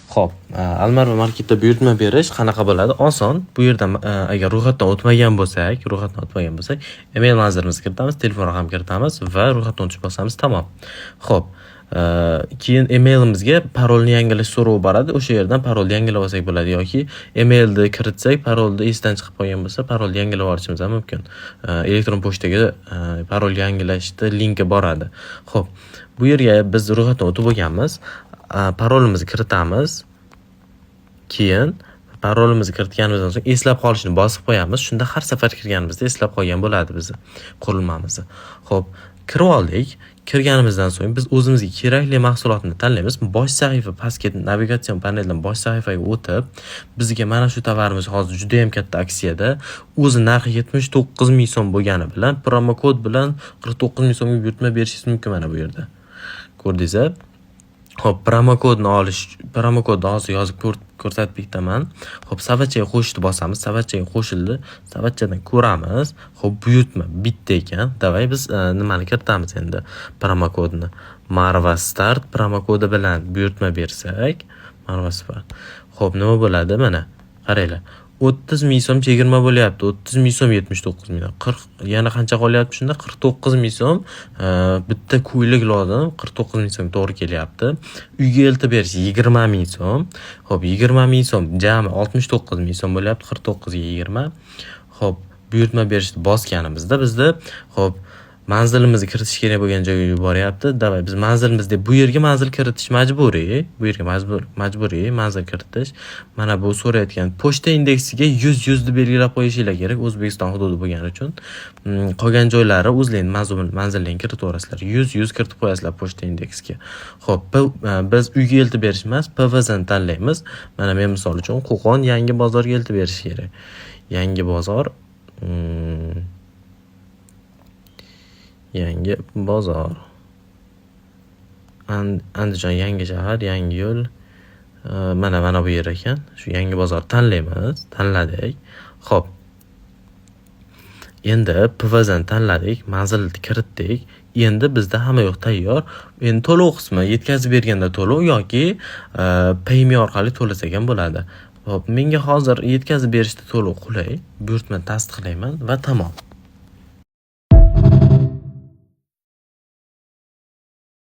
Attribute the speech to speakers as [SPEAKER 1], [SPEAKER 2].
[SPEAKER 1] Xo'p, Almarva marketda buyurtma berish qanaqa bo'ladi? Oson. Bu yerda agar ro'yxatdan o'tmagan bo'lsak, email manzilimizga kiritamiz, telefon raqam kiritamiz va ro'yxatdan o'tish bosamiz, tamom. Xo'p, keyin emailimizga parolni yangilash so'rovi boradi. O'sha yerdan parolni yangilab olsak bo'ladi yoki emailni kiritsak, parolni esdan chiqib qolgan bo'lsa, parolni yangilab olishimiz ham mumkin. Elektron pochtaga parol yangilashda linki boradi. Xo'p, bu yerga biz ro'yxatdan o'tib bo'lganmiz. Parolimizni kiritamiz. Keyin parolimizni kiritganimizdan so'ng eslab qolishni bosib qo'yamiz. Shunda har safar kirganimizda eslab qolgan bo'ladi bizni qurilmamizni. Xo'p, kirib oldik. Kirganimizdan so'ng biz o'zimizga kerakli mahsulotni tanlaymiz. Bosh sahifa pastga navigatsion paneldan bosh sahifaga o'tib, bizga mana shu tovarimiz hozir juda ham katta aksiyada, o'zi narxi 79 ming so'm bo'lgani bilan promo kod bilan 49 ming so'mga buyurtma berishingiz mumkin mana bu yerda. Ko'rdingizmi? Xo'p, promo kodni hozir yozib ko'rsatib bitaman. Xo'p, savatchaga qo'shishni bosamiz. Savatchaga qo'shildi. Savatchadan ko'ramiz. Xo'p, buyurtma bitta ekan. Davay biz nimani kiritamiz endi? Promo kodni. Marva Start promo kodi bilan buyurtma bersak, Marva Start. Xo'p, nima bo'ladi? Mana, qaranglar. 30 ming so'm chegirma bo'lyapti. 30 ming so'm 79 ming. 40 yana qancha qolyapti shunda? 49 ming so'm. Bitta ko'ylak lozim. 49 ming so'm to'g'ri kelyapti. Uyga eltib berish 20 ming so'm. Xo'p, 20 ming so'm jami 69 ming so'm bo'lyapti. 49 ga 20. Xo'p, buyurtma berishni bosganimizda bizda xo'p manzilimizni kiritish kerak bo'lgan joyga yuboryapti. Davay biz manzilimizda bu yerga manzil kiritish majburiy. Bu yerga majburiy manzil kiritish. Mana bu so'rayotgan pochta indeksiga 100 deb belgilab qo'yishinglar kerak. O'zbekiston hududi bo'lgani uchun. Qolgan joylari o'zlaring manzillarni kiritaverasizlar. 100 kiritib qo'yasizlar pochta indeksiga. Xo'p, biz uyga eltib berish emas, PVZni tanlaymiz. Mana men misol uchun Qo'qon yangi bozorga eltib berish kerak. Yangi bozor Andijon yangi shahar, yangi yo'l. Mana bu yer ekan. Shu yangi bozor tanlaymiz. Tanladik. Xo'p. Endi PVZni tanladik, manzilni kiritdik. Endi bizda hamma yo'q tayyor. Endi to'lov qismi yetkazib berganda to'lov yoki Payme orqali to'lasak ham bo'ladi. Xo'p, menga hozir yetkazib berishda to'lov qulay. Buyurtmani tasdiqlayman va tamom.